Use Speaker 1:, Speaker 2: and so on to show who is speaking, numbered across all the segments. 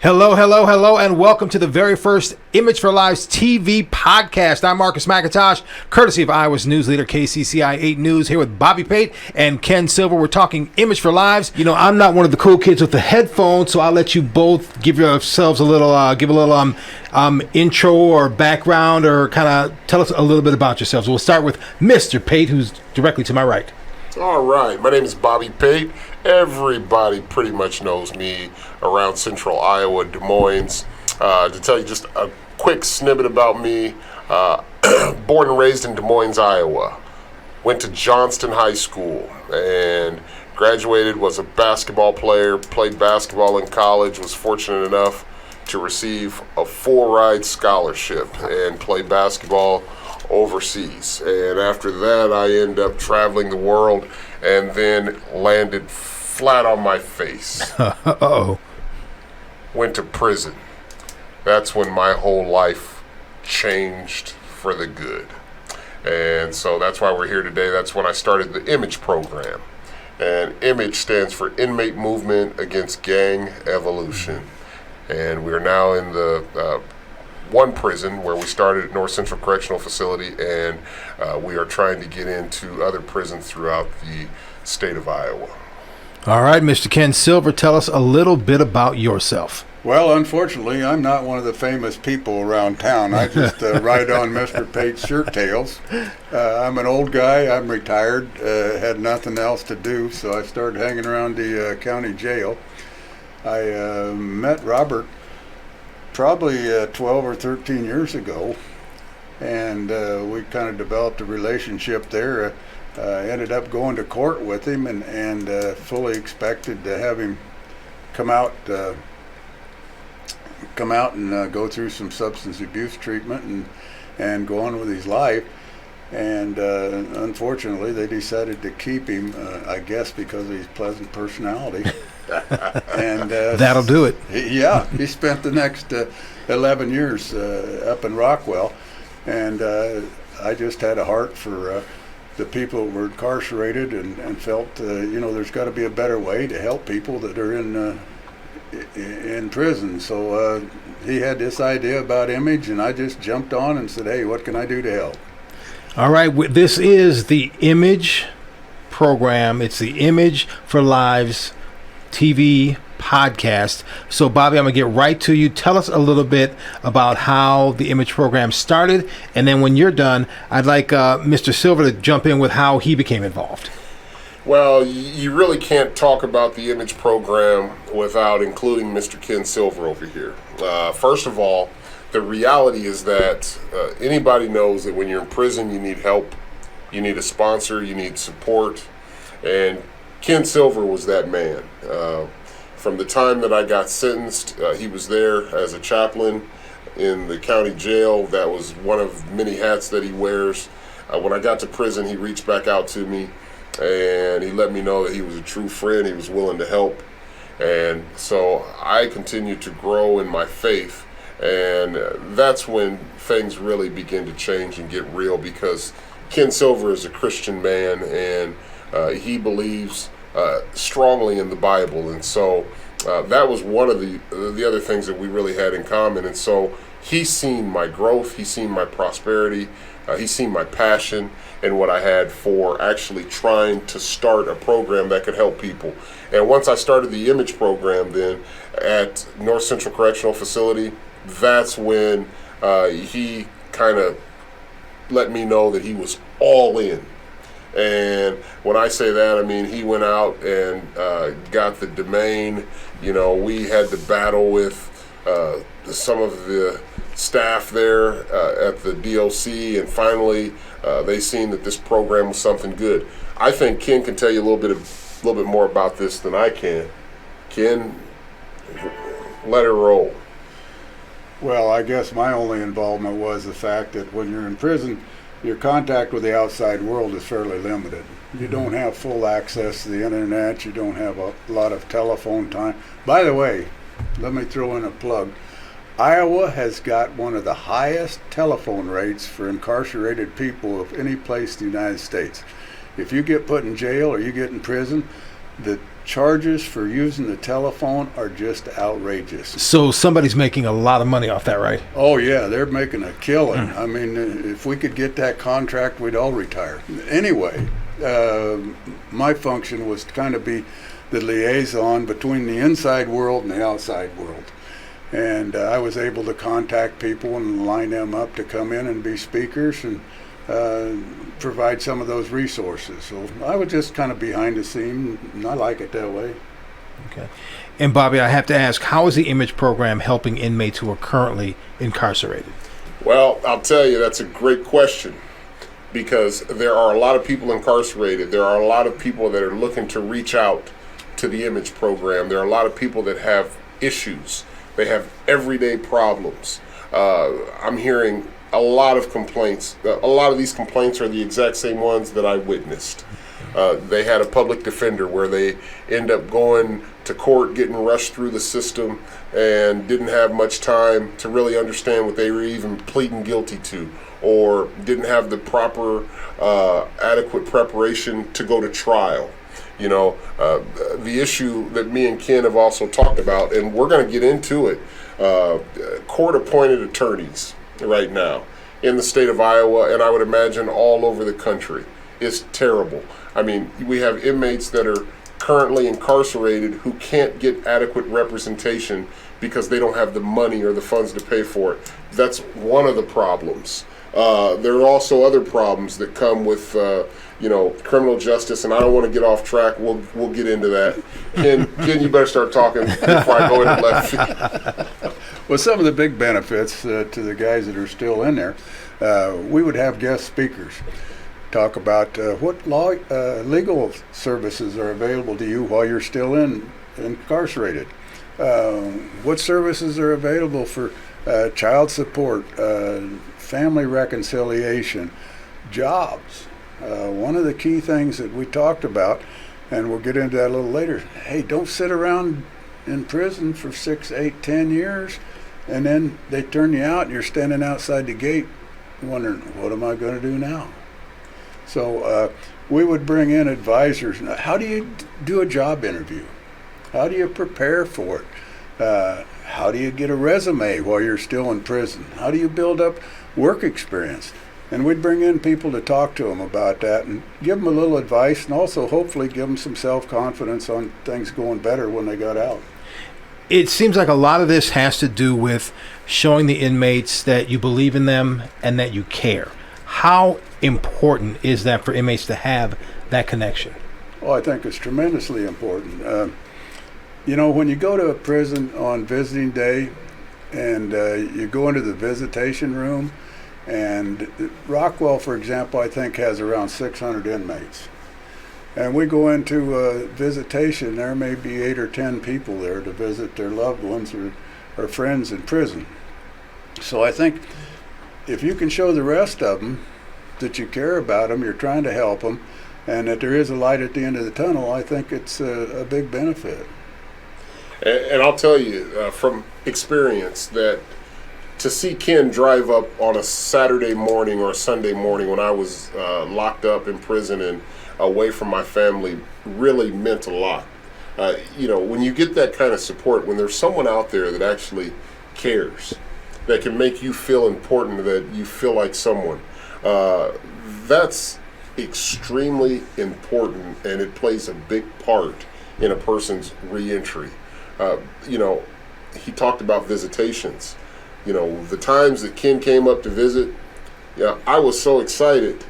Speaker 1: Hello, hello, hello, and welcome to the very first Image for Lives TV podcast. I'm McIntosh, courtesy of Iowa's news leader, KCCI 8 News, here with Bobby Pate and Ken Silver. We're talking Image for Lives. You know, I'm not one of the cool kids with the headphones, so I'll let you both give yourselves a little, intro or background, or kind of tell us a little bit about yourselves. We'll start with Mr. Pate, who's directly to my right.
Speaker 2: All right, my name is Bobby Pate. Everybody pretty much knows me around central Iowa, Des Moines. To tell you just a quick snippet about me, born and raised in Des Moines, Iowa. Went to Johnston High School and graduated, was a basketball player, played basketball in college, was fortunate enough to receive a full-ride scholarship and play basketball overseas. And after that, I ended up traveling the world and then landed flat on my face.
Speaker 1: Uh-oh.
Speaker 2: Went to prison. That's when my whole life changed for the good. And so that's why we're here today. That's when I started the I.M.A.G.E program. And I.M.A.G.E stands for Inmate Movement Against Gang Evolution. And we're now in the one prison where we started at North Central Correctional Facility, and we are trying to get into other prisons throughout the state of Iowa.
Speaker 1: All right, Mr. Ken Silver, tell us a little bit about yourself.
Speaker 3: Well, unfortunately, I'm not one of the famous people around town. I just ride on Mr. Pate's shirt tails. I'm an old guy. I'm retired, had nothing else to do, so I started hanging around the county jail. I met Robert probably 12 or 13 years ago, and we kind of developed a relationship there. Ended up going to court with him and fully expected to have him come out and go through some substance abuse treatment and go on with his life. And unfortunately, they decided to keep him, I guess because of his pleasant personality. And
Speaker 1: That'll do it.
Speaker 3: He spent the next 11 years up in Rockwell, and I just had a heart for the people that were incarcerated and felt, there's got to be a better way to help people that are in prison. So he had this idea about I.M.A.G.E, and I just jumped on and said, hey, what can I do to help?
Speaker 1: All right, this is the I.M.A.G.E program. It's the I.M.A.G.E for Lives TV podcast. So, Bobby, I'm going to get right to you. Tell us a little bit about how the I.M.A.G.E program started, and then when you're done, I'd like Mr. Silver to jump in with how he became involved.
Speaker 2: Well, you really can't talk about the I.M.A.G.E program without including Mr. Ken Silver over here. First of all, the reality is that anybody knows that when you're in prison, you need help, you need a sponsor, you need support, and Ken Silver was that man. From the time that I got sentenced, he was there as a chaplain in the county jail. That was one of many hats that he wears. When I got to prison, he reached back out to me and he let me know that he was a true friend. He was willing to help. And so I continued to grow in my faith. And that's when things really begin to change and get real, because Ken Silver is a Christian man, and he believes strongly in the Bible, and so that was one of the other things that we really had in common. And so he's seen my growth, he's seen my prosperity, he's seen my passion and what I had for actually trying to start a program that could help people. And once I started the I.M.A.G.E program then at North Central Correctional Facility, that's when he kind of let me know that he was all in. And when I say that, I mean he went out and got the domain. We had to battle with some of the staff there at the DOC, and finally they seen that this program was something good. I think Ken can tell you a little bit more about this than I can. Ken, let her roll.
Speaker 3: Well, I guess my only involvement was the fact that when you're in prison, your contact with the outside world is fairly limited. You don't have full access to the internet. You don't have a lot of telephone time. By the way, let me throw in a plug. Iowa has got one of the highest telephone rates for incarcerated people of any place in the United States. If you get put in jail or you get in prison, the charges for using the telephone are just outrageous.
Speaker 1: So somebody's making a lot of money off that, right?
Speaker 3: Oh yeah, they're making a killing. I mean, if we could get that contract, we'd all retire. Anyway, my function was to kind of be the liaison between the inside world and the outside world. And I was able to contact people and line them up to come in and be speakers and provide some of those resources. So I was just kind of behind the scene, and I like it that way.
Speaker 1: Okay. And Bobby, I have to ask, how is the I.M.A.G.E program helping inmates who are currently incarcerated?
Speaker 2: Well, I'll tell you, that's a great question, because there are a lot of people incarcerated. There are a lot of people that are looking to reach out to the I.M.A.G.E program. There are a lot of people that have issues. They have everyday problems. I'm hearing a lot of complaints. A lot of these complaints are the exact same ones that I witnessed. They had a public defender where they end up going to court, getting rushed through the system, and didn't have much time to really understand what they were even pleading guilty to, or didn't have the proper adequate preparation to go to trial. You know, the issue that me and Ken have also talked about, and we're going to get into it, court-appointed attorneys right now in the state of Iowa, and I would imagine all over the country, is terrible. I mean, we have inmates that are currently incarcerated who can't get adequate representation because they don't have the money or the funds to pay for it. That's one of the problems. There are also other problems that come with criminal justice, and I don't want to get off track. We'll get into that. Ken, you better start talking before I go into left field.
Speaker 3: Well, some of the big benefits to the guys that are still in there, we would have guest speakers talk about what legal services are available to you while you're still incarcerated. What services are available for child support, family reconciliation, jobs. One of the key things that we talked about, and we'll get into that a little later, hey, don't sit around in prison for 6, 8, 10 years, and then they turn you out and you're standing outside the gate wondering, what am I going to do now? So we would bring in advisors. How do you do a job interview? How do you prepare for it? How do you get a resume while you're still in prison? How do you build up work experience? And we'd bring in people to talk to them about that and give them a little advice, and also hopefully give them some self-confidence on things going better when they got out.
Speaker 1: It seems like a lot of this has to do with showing the inmates that you believe in them and that you care. How important is that for inmates to have that connection?
Speaker 3: Oh, I think it's tremendously important. When you go to a prison on visiting day and you go into the visitation room, and Rockwell, for example, I think has around 600 inmates. And we go into a visitation, there may be 8 or 10 people there to visit their loved ones or friends in prison. So I think if you can show the rest of them that you care about them, you're trying to help them, and that there is a light at the end of the tunnel, I think it's a big benefit.
Speaker 2: And I'll tell you from experience that to see Ken drive up on a Saturday morning or a Sunday morning when I was locked up in prison and away from my family really meant a lot. When you get that kind of support, when there's someone out there that actually cares, that can make you feel important, that you feel like someone, that's extremely important, and it plays a big part in a person's reentry. He talked about visitations. The times that Ken came up to visit, I was so excited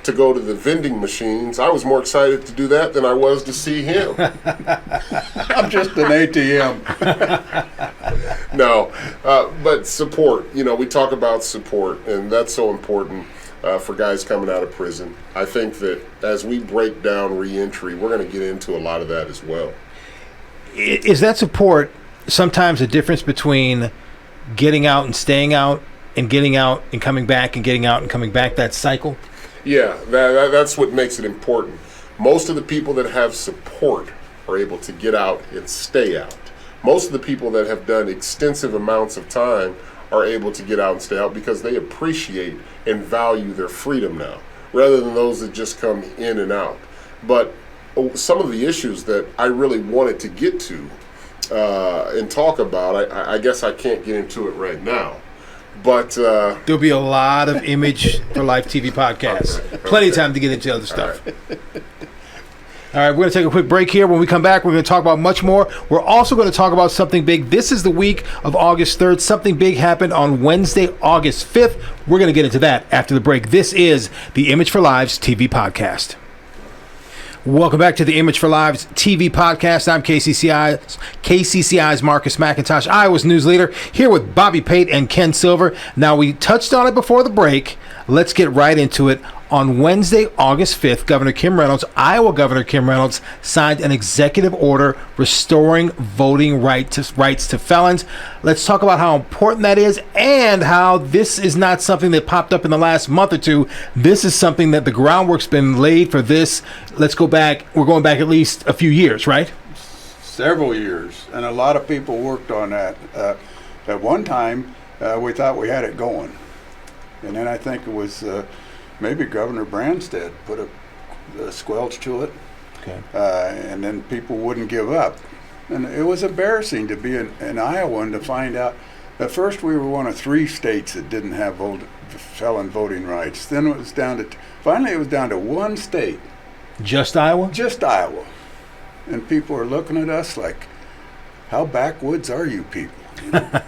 Speaker 2: to go to the vending machines. I was more excited to do that than I was to see him.
Speaker 3: I'm just an ATM.
Speaker 2: No, but support. We talk about support, and that's so important for guys coming out of prison. I think that as we break down reentry, we're going to get into a lot of that as well.
Speaker 1: Is that support sometimes a difference between getting out and staying out, and getting out and coming back, and getting out and coming back, that cycle?
Speaker 2: Yeah, that's what makes it important. Most of the people that have support are able to get out and stay out. Most of the people that have done extensive amounts of time are able to get out and stay out because they appreciate and value their freedom now, rather than those that just come in and out. But some of the issues that I really wanted to get to and talk about. I guess I can't get into it right now. But
Speaker 1: there'll be a lot of Image for Life TV podcasts. Plenty of time to get into other stuff. All right, we're going to take a quick break here. When we come back, we're going to talk about much more. We're also going to talk about something big. This is the week of August 3rd. Something big happened on Wednesday, August 5th. We're going to get into that after the break. This is the Image for Lives TV podcast. Welcome back to the Image for Lives TV podcast. I'm KCCI's Marcus McIntosh, Iowa's news leader, here with Bobby Pate and Ken Silver. Now, we touched on it before the break. Let's get right into it. On Wednesday, August 5th, Iowa Governor Kim Reynolds, signed an executive order restoring voting rights to felons. Let's talk about how important that is and how this is not something that popped up in the last month or two. This is something that the groundwork's been laid for this. Let's go back. We're going back at least a few years, right?
Speaker 3: Several years. And a lot of people worked on that. At one time, we thought we had it going. And then I think it was... maybe Governor Branstad put a squelch to it,
Speaker 1: okay.
Speaker 3: And then people wouldn't give up. And it was embarrassing to be in Iowa and to find out. At first, we were one of 3 states that didn't have felon voting rights. Then it was finally it was down to 1 state.
Speaker 1: Just Iowa?
Speaker 3: Just Iowa. And people are looking at us like, how backwoods are you people? You know?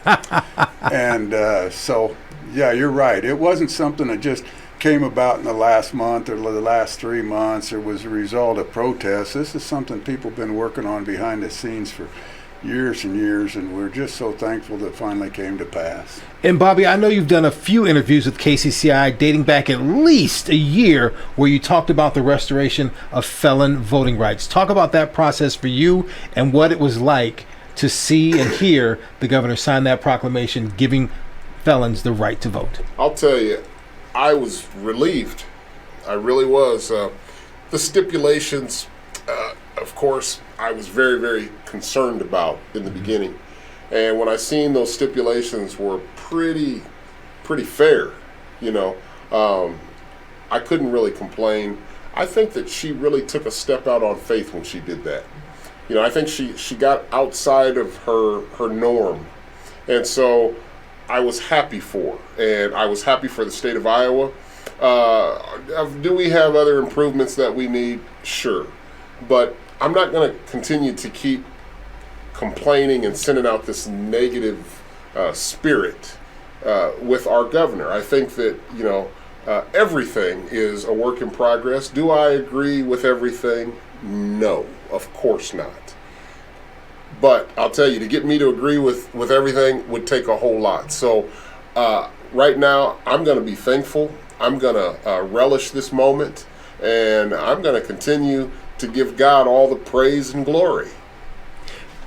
Speaker 3: And so, yeah, you're right. It wasn't something that just came about in the last month or the last 3 months or was a result of protests. This is something people have been working on behind the scenes for years and years, and we're just so thankful that it finally came to pass.
Speaker 1: And Bobby, I know you've done a few interviews with KCCI dating back at least a year where you talked about the restoration of felon voting rights. Talk about that process for you and what it was like to see and hear the governor sign that proclamation giving felons the right to vote.
Speaker 2: I'll tell you, I was relieved. I really was. The stipulations, of course, I was very, very concerned about in the beginning. And when I seen those stipulations were pretty fair, you know, I couldn't really complain. I think that she really took a step out on faith when she did that. You know, I think she got outside of her norm. And so I was happy for, and I was happy for the state of Iowa. Do we have other improvements that we need? Sure. But I'm not going to continue to keep complaining and sending out this negative spirit with our governor. I think that, you know, everything is a work in progress. Do I agree with everything? No, of course not. But I'll tell you, to get me to agree with everything would take a whole lot. So right now, I'm going to be thankful. I'm going to relish this moment. And I'm going to continue to give God all the praise and glory.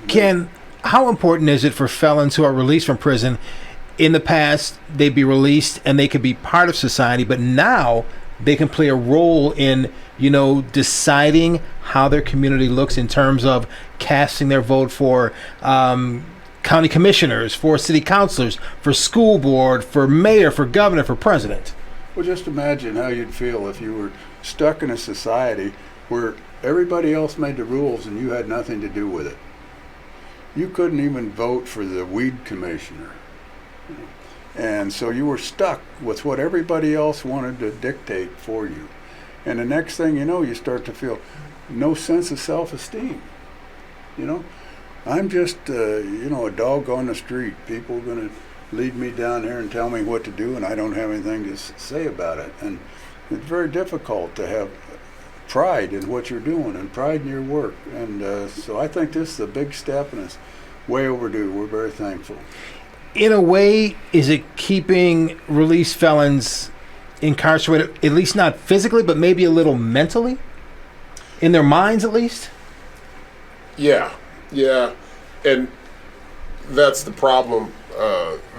Speaker 1: Ken, how important is it for felons who are released from prison? In the past, they'd be released and they could be part of society. But now they can play a role in, you know, deciding how their community looks in terms of casting their vote for county commissioners, for city councilors, for school board, for mayor, for governor, for president.
Speaker 3: Well, just imagine how you'd feel if you were stuck in a society where everybody else made the rules and you had nothing to do with it. You couldn't even vote for the weed commissioner. And so you were stuck with what everybody else wanted to dictate for you. And the next thing you know, you start to feel no sense of self-esteem. You know, I'm just, a dog on the street. People are going to lead me down there and tell me what to do, and I don't have anything to say about it. And it's very difficult to have pride in what you're doing and pride in your work. And so I think this is a big step, and it's way overdue. We're very thankful.
Speaker 1: In a way, is it keeping released felons incarcerated, at least not physically, but maybe a little mentally? In their minds, at least? Yeah. And that's the problem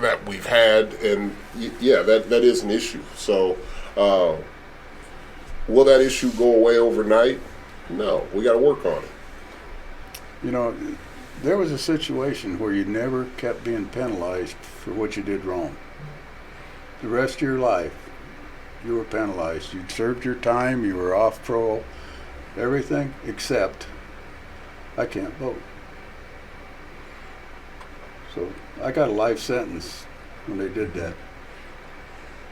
Speaker 1: that we've had. And, that is an issue. So will that issue go away overnight? No. We got to work on it.
Speaker 3: You know, there was a situation where you never kept being penalized for what you did wrong. The rest of your life, you were penalized. You'd served your time, you were off parole, everything except I can't vote. So I got a life sentence when they did that.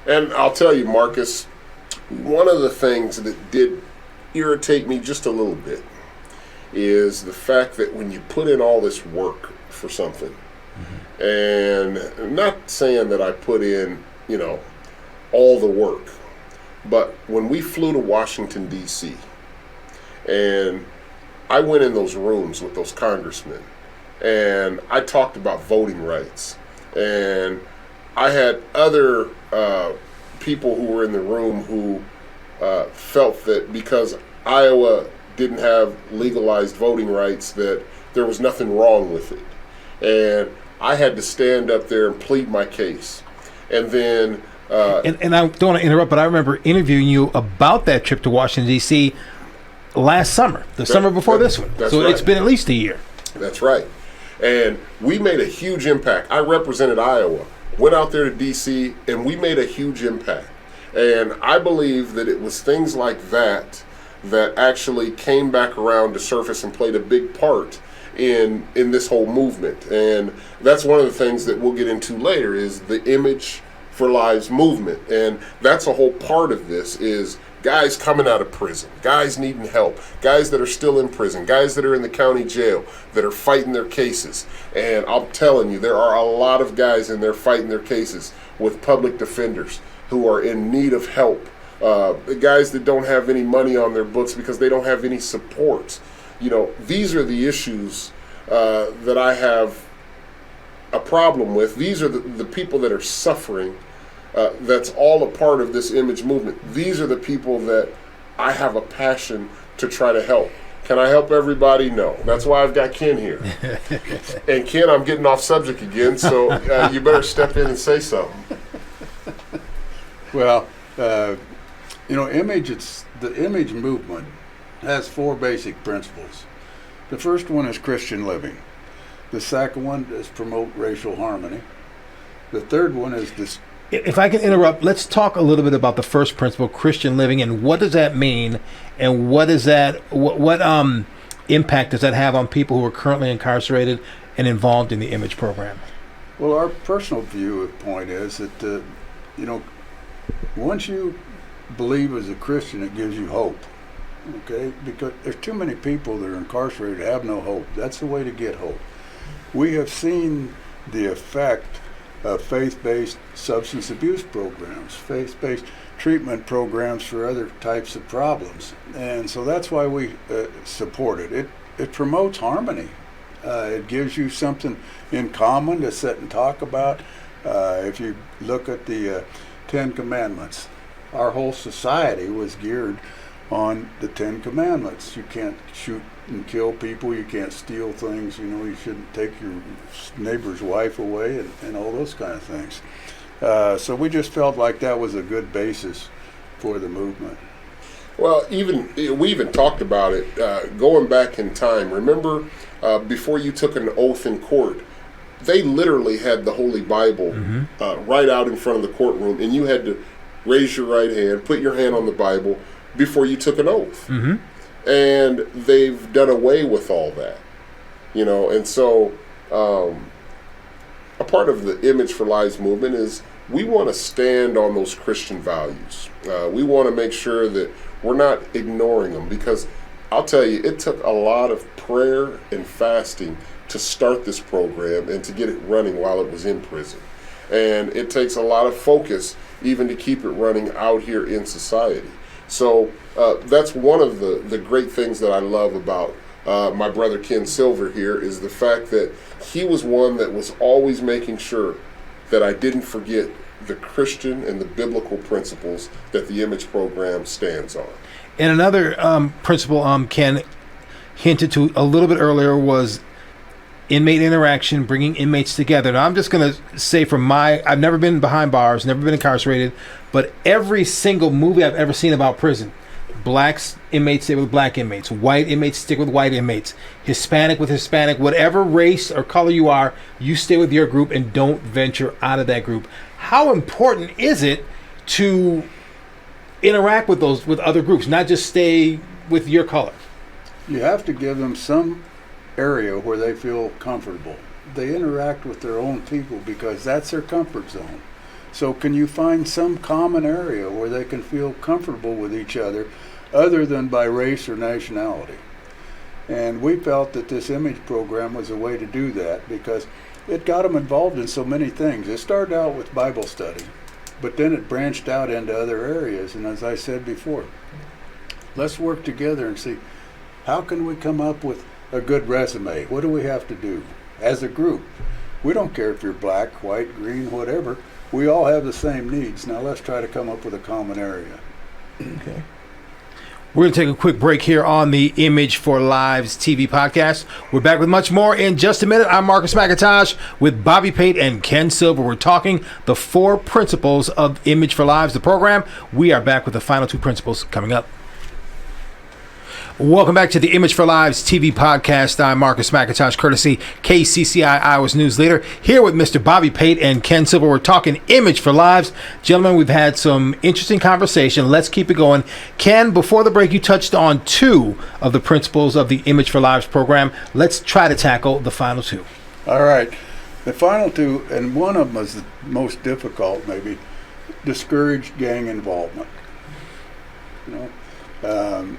Speaker 2: And I'll tell you, Marcus, one of the things that did irritate me just a little bit is the fact that when you put in all this work for something, and I'm not saying that I put in, all the work, but when we flew to Washington, D.C., and I went in those rooms with those congressmen, and I talked about voting rights, and I had other people who were in the room who felt that because Iowa didn't have legalized voting rights that there was nothing wrong with it. And I had to stand up there and plead my case. And then...
Speaker 1: and I don't want to interrupt, but I remember interviewing you about that trip to Washington, D.C. last summer, the summer before this one. So
Speaker 2: right.
Speaker 1: It's been at least a year.
Speaker 2: That's right. And we made a huge impact. I represented Iowa, went out there to D.C., and we made a huge impact. And I believe that it was things like that that actually came back around to surface and played a big part in this whole movement. And that's one of the things that we'll get into later is the Image for Lives movement. And that's a whole part of this is guys coming out of prison, guys needing help, guys that are still in prison, guys that are in the county jail that are fighting their cases. And I'm telling you, there are a lot of guys in there fighting their cases with public defenders who are in need of help. The guys that don't have any money on their books because they don't have any support. These are the issues that I have a problem with. These are the people that are suffering. That's all a part of this image movement. These are the people that I have a passion to try to help. Can I help everybody? No. That's why I've got Ken here. And Ken, I'm getting off subject again, so you better step in and say something.
Speaker 3: Well, the image movement has 4 basic principles. The first one is Christian living. The second one is promote racial harmony. The third one is this.
Speaker 1: If I can interrupt, let's talk a little bit about the first principle, Christian living, and what does that mean, and what is that? What impact does that have on people who are currently incarcerated and involved in the Image program?
Speaker 3: Well, our personal point is that once you believe as a Christian, it gives you hope. Okay, because there's too many people that are incarcerated that have no hope. That's the way to get hope. We have seen the effect of faith-based substance abuse programs, faith-based treatment programs for other types of problems. And so that's why we support it. It promotes harmony. It gives you something in common to sit and talk about. If you look at the 10 Commandments, our whole society was geared on the 10 Commandments. You can't shoot and kill people, you can't steal things, you shouldn't take your neighbor's wife away and all those kind of things. So we just felt like that was a good basis for the movement.
Speaker 2: Well, we even talked about it going back in time. Remember, before you took an oath in court, they literally had the Holy Bible right out in front of the courtroom, and you had to raise your right hand, put your hand on the Bible before you took an oath. And they've done away with all that, and so a part of the Image for Lives movement is we want to stand on those Christian values. We want to make sure that we're not ignoring them, because I'll tell you, it took a lot of prayer and fasting to start this program and to get it running while it was in prison. And it takes a lot of focus even to keep it running out here in society. So that's one of the great things that I love about my brother Ken Silver here, is the fact that he was one that was always making sure that I didn't forget the Christian and the biblical principles that the Image program stands on.
Speaker 1: And another principle Ken hinted to a little bit earlier was inmate interaction, bringing inmates together. Now, I'm just going to say I've never been behind bars, never been incarcerated, but every single movie I've ever seen about prison, black inmates stay with black inmates, white inmates stick with white inmates, Hispanic with Hispanic, whatever race or color you are, you stay with your group and don't venture out of that group. How important is it to interact with other groups, not just stay with your color?
Speaker 3: You have to give them some area where they feel comfortable. They interact with their own people because that's their comfort zone. So can you find some common area where they can feel comfortable with each other than by race or nationality? And we felt that this image program was a way to do that because it got them involved in so many things. It started out with Bible study, but then it branched out into other areas. And as I said before, let's work together and see how can we come up with a good resume. What do we have to do as a group? We don't care if you're black, white, green, whatever. We all have the same needs. Now let's try to come up with a common area.
Speaker 1: Okay. We're going to take a quick break here on the Image for Lives TV podcast. We're back with much more in just a minute. I'm Marcus McIntosh with Bobby Pate and Ken Silver. We're talking the 4 principles of Image for Lives, the program. We are back with the final 2 principles coming up. Welcome back to the Image for Lives TV podcast. I'm Marcus McIntosh, courtesy KCCI Iowa's news leader, here with Mr. Bobby Pate and Ken Silver. We're talking Image for Lives. Gentlemen, we've had some interesting conversation. Let's keep it going. Ken, before the break, you touched on 2 of the principles of the Image for Lives program. Let's try to tackle the final 2.
Speaker 3: All right. The final 2, and one of them is the most difficult, maybe, discourage gang involvement. You know,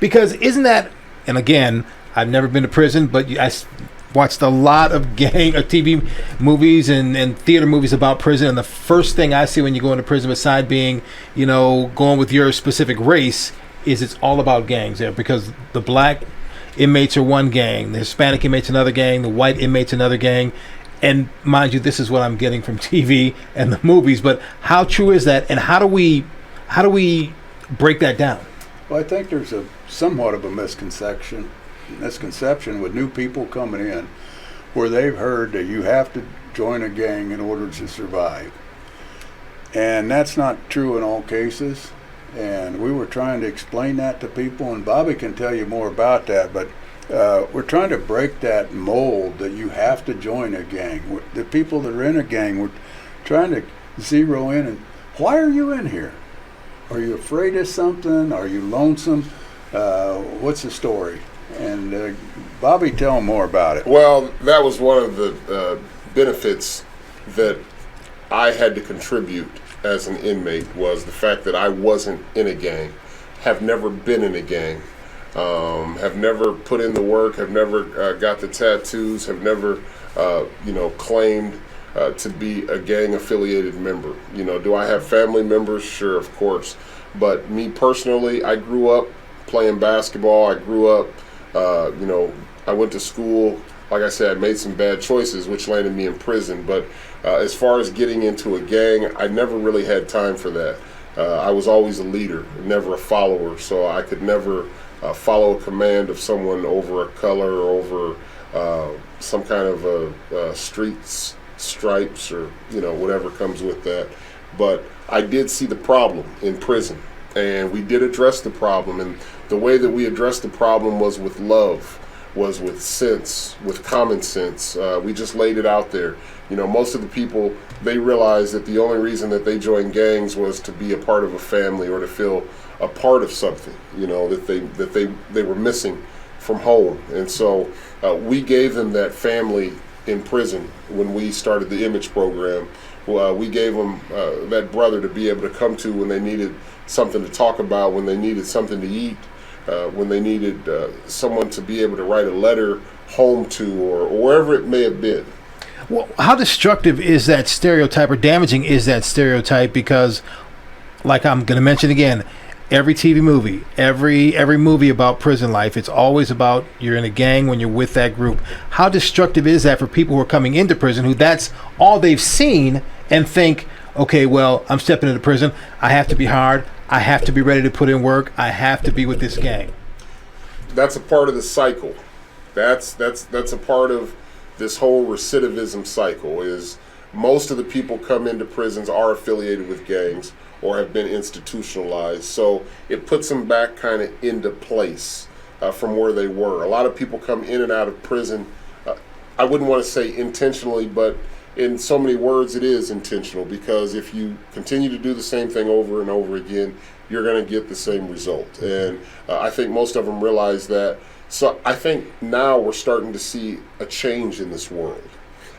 Speaker 1: because isn't that, and again, I've never been to prison, but I watched a lot of TV movies and theater movies about prison, and the first thing I see when you go into prison, beside being, going with your specific race, is it's all about gangs there, because the black inmates are one gang, the Hispanic inmates another gang, the white inmates another gang. And mind you, this is what I'm getting from TV and the movies, but how true is that, and how do we break that down?
Speaker 3: Well, I think there's somewhat of a misconception with new people coming in, where they've heard that you have to join a gang in order to survive. And that's not true in all cases. And we were trying to explain that to people, and Bobby can tell you more about that, but we're trying to break that mold that you have to join a gang. The people that are in a gang, we're trying to zero in and, why are you in here? Are you afraid of something? Are you lonesome? What's the story? And Bobby, tell them more about it.
Speaker 2: Well, that was one of the benefits that I had to contribute as an inmate, was the fact that I wasn't in a gang, have never been in a gang, have never put in the work, have never got the tattoos, have never, claimed to be a gang-affiliated member. Do I have family members? Sure, of course. But me personally, I grew up playing basketball. I grew up, I went to school. Like I said, I made some bad choices, which landed me in prison. But as far as getting into a gang, I never really had time for that. I was always a leader, never a follower. So I could never follow a command of someone over a color or over some kind of streets stripes or whatever comes with that. But I did see the problem in prison, and we did address the problem, and the way that we addressed the problem was with love, was with sense, with common sense. We just laid it out there. Most of the people, they realized that the only reason that they joined gangs was to be a part of a family or to feel a part of something, that they were missing from home. And so we gave them that family in prison when we started the Image program. We gave them that brother to be able to come to when they needed something to talk about, when they needed something to eat, when they needed someone to be able to write a letter home to, or wherever it may have been.
Speaker 1: Well, how destructive is that stereotype, or damaging is that stereotype? Because, like I'm going to mention again, every TV movie, every movie about prison life, it's always about you're in a gang when you're with that group. How destructive is that for people who are coming into prison, who that's all they've seen, and think, okay, well, I'm stepping into prison, I have to be hard, I have to be ready to put in work, I have to be with this gang?
Speaker 2: That's a part of the cycle. That's a part of this whole recidivism cycle. Is most of the people come into prisons are affiliated with gangs or have been institutionalized. So it puts them back kind of into place from where they were. A lot of people come in and out of prison, I wouldn't want to say intentionally, but in so many words it is intentional, because if you continue to do the same thing over and over again, you're going to get the same result. And I think most of them realize that. So I think now we're starting to see a change in this world.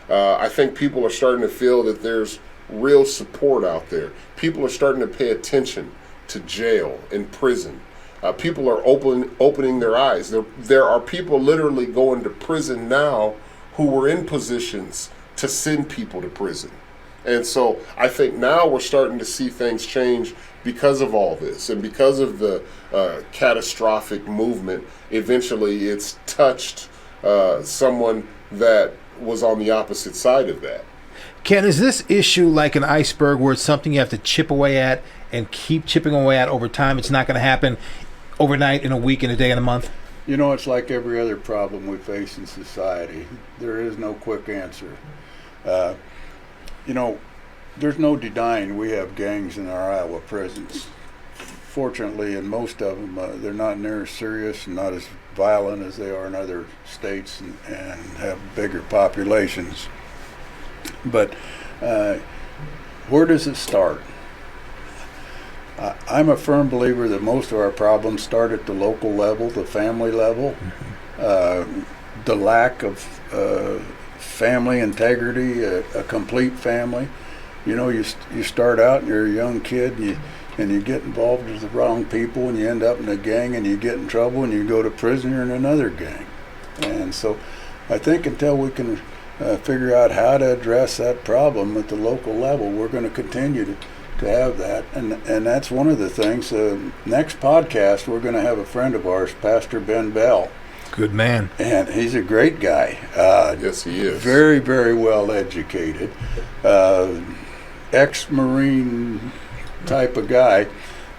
Speaker 2: I think people are starting to feel that there's real support out there. People are starting to pay attention to jail and prison. People are opening their eyes. There are people literally going to prison now who were in positions to send people to prison. And so I think now we're starting to see things change because of all this and because of the catastrophic movement. Eventually it's touched someone that was on the opposite side of that.
Speaker 1: Ken, is this issue like an iceberg where it's something you have to chip away at and keep chipping away at over time? It's not going to happen overnight, in a week, in a day, in a month?
Speaker 3: You know, it's like every other problem we face in society. There is no quick answer. You know, there's no denying we have gangs in our Iowa prisons. Fortunately, in most of them, they're not near as serious and not as violent as they are in other states and have bigger populations. But where does it start? I'm a firm believer that most of our problems start at the local level, the family level. The lack of family integrity, a complete family. You know, you start out and you're a young kid and you get involved with the wrong people and you end up in a gang and you get in trouble and you go to prison, you're in another gang. And so I think until we can figure out how to address that problem at the local level, we're going to continue to have that. And that's one of the things. Next podcast, we're going to have a friend of ours, Pastor Ben Bell.
Speaker 1: Good man.
Speaker 3: And he's a great guy.
Speaker 2: Yes, he is.
Speaker 3: Very, very well educated. Ex-Marine type of guy.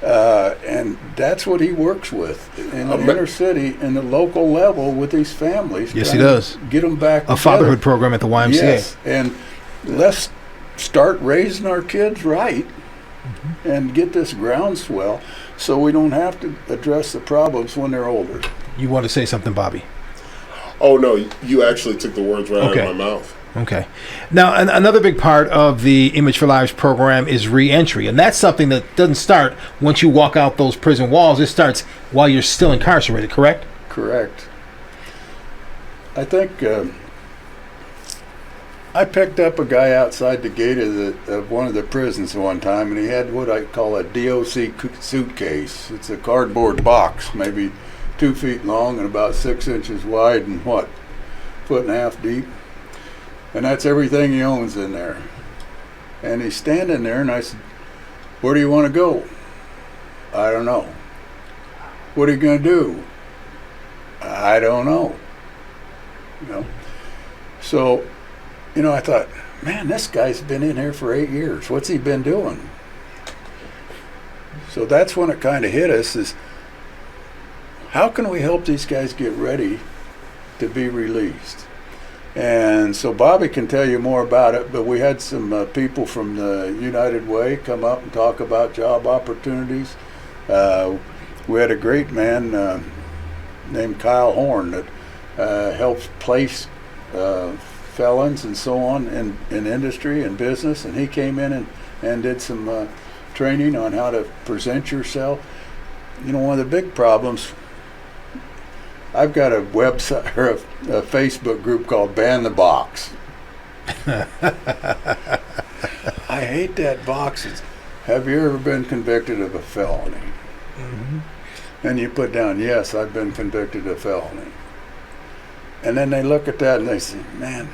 Speaker 3: And that's what he works with in the inner city, in the local level with these families.
Speaker 1: Yes, he does.
Speaker 3: Get them back together.
Speaker 1: A fatherhood program at the YMCA.
Speaker 3: Yes, and let's start raising our kids right and get this groundswell so we don't have to address the problems when they're older.
Speaker 1: You want to say something, Bobby?
Speaker 2: Oh, no, you actually took the words right out of my mouth.
Speaker 1: Okay. Now, another big part of the Image for Lives program is reentry, and that's something that doesn't start once you walk out those prison walls. It starts while you're still incarcerated, correct?
Speaker 3: Correct. I think I picked up a guy outside the gate of one of the prisons one time, and he had what I call a DOC suitcase. It's a cardboard box, maybe 2 feet long and about 6 inches wide and foot and a half deep. And that's everything he owns in there. And he's standing there, and I said, "Where do you want to go?" "I don't know." "What are you going to do?" "I don't know." You know. So, you know, I thought, man, this guy's been in here for 8 years. What's he been doing? So that's when it kind of hit us, is how can we help these guys get ready to be released? And so Bobby can tell you more about it, but we had some people from the United Way come up and talk about job opportunities. We had a great man named Kyle Horn that helps place felons and so on in industry and business, and he came in and did some training on how to present yourself. You know, one of the big problems, I've got a website or a Facebook group called Ban the Box. I hate that box. Have you ever been convicted of a felony? Mm-hmm. And you put down, yes, I've been convicted of felony. And then they look at that and they say, man,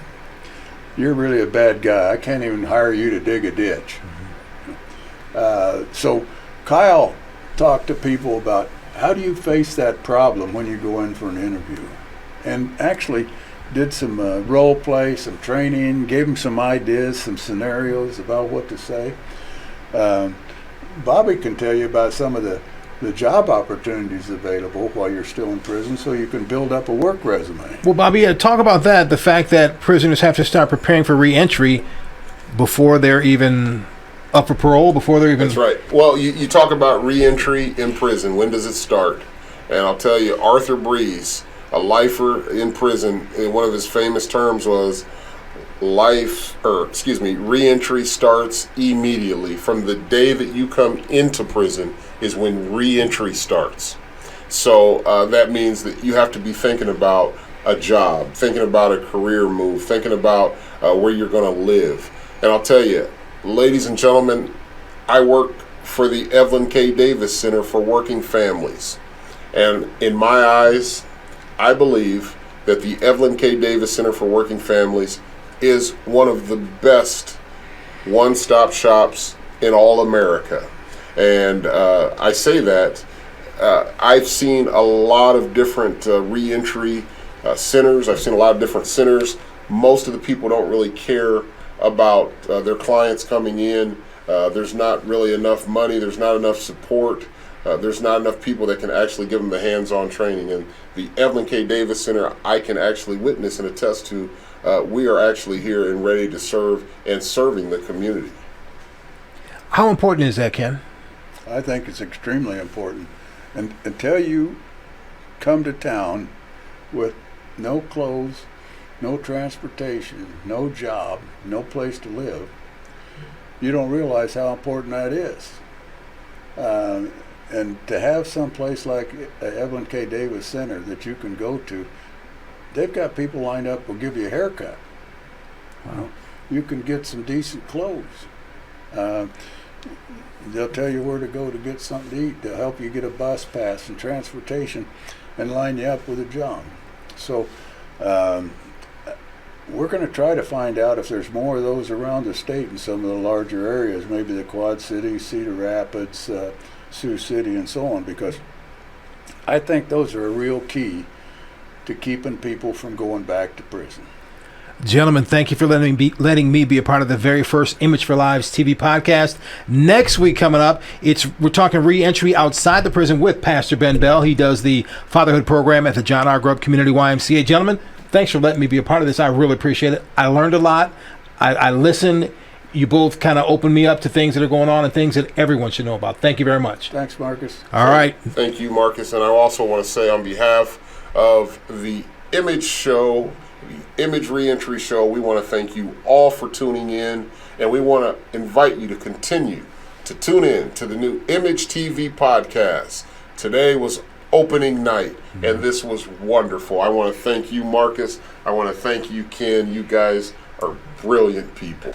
Speaker 3: you're really a bad guy. I can't even hire you to dig a ditch. Mm-hmm. So Kyle talked to people about, how do you face that problem when you go in for an interview? And actually did some role play, some training, gave them some ideas, some scenarios about what to say. Bobby can tell you about some of the job opportunities available while you're still in prison, so you can build up a work resume.
Speaker 1: Well, Bobby, talk about that, the fact that prisoners have to start preparing for reentry before they're even up for parole, before they're even...
Speaker 2: That's right. Well, you talk about reentry in prison. When does it start? And I'll tell you, Arthur Breeze, a lifer in prison, one of his famous terms was reentry starts immediately. From the day that you come into prison is when reentry starts. So that means that you have to be thinking about a job, thinking about a career move, thinking about where you're going to live. And I'll tell you, ladies and gentlemen, I work for the Evelyn K. Davis Center for Working Families. And in my eyes, I believe that the Evelyn K. Davis Center for Working Families is one of the best one-stop shops in all America. And I say that I've seen a lot of different reentry centers. I've seen a lot of different centers. Most of the people don't really care about their clients coming in. There's not really enough money. There's not enough support. There's not enough people that can actually give them the hands-on training. And the Evelyn K. Davis Center, I can actually witness and attest to, we are actually here and ready to serve and serving the community.
Speaker 1: How important is that, Ken?
Speaker 3: I think it's extremely important. And until you come to town with no clothes, no transportation, no job, no place to live, you don't realize how important that is. And to have some place like Evelyn K. Davis Center that you can go to, they've got people lined up who'll give you a haircut. Wow. You can get some decent clothes. They'll tell you where to go to get something to eat. They'll help you get a bus pass and transportation and line you up with a job. So we're going to try to find out if there's more of those around the state in some of the larger areas, maybe the Quad Cities, Cedar Rapids, Sioux City, and so on, because I think those are a real key to keeping people from going back to prison.
Speaker 1: Gentlemen, thank you for letting me be a part of the very first Image for Lives TV podcast. Next week coming up, we're talking re-entry outside the prison with Pastor Ben Bell. He does the fatherhood program at the John R. Grubb Community YMCA. Gentlemen, thanks for letting me be a part of this. I really appreciate it. I learned a lot. I listened. You both kind of opened me up to things that are going on and things that everyone should know about. Thank you very much.
Speaker 3: Thanks, Marcus.
Speaker 1: All right.
Speaker 2: Thank you, Marcus. And I also want to say on behalf of the Image Show, the Image Reentry Show, we want to thank you all for tuning in, and we want to invite you to continue to tune in to the new Image TV podcast. Today was opening night, and this was wonderful. I want to thank you, Marcus. I want to thank you, Ken. You guys are brilliant people.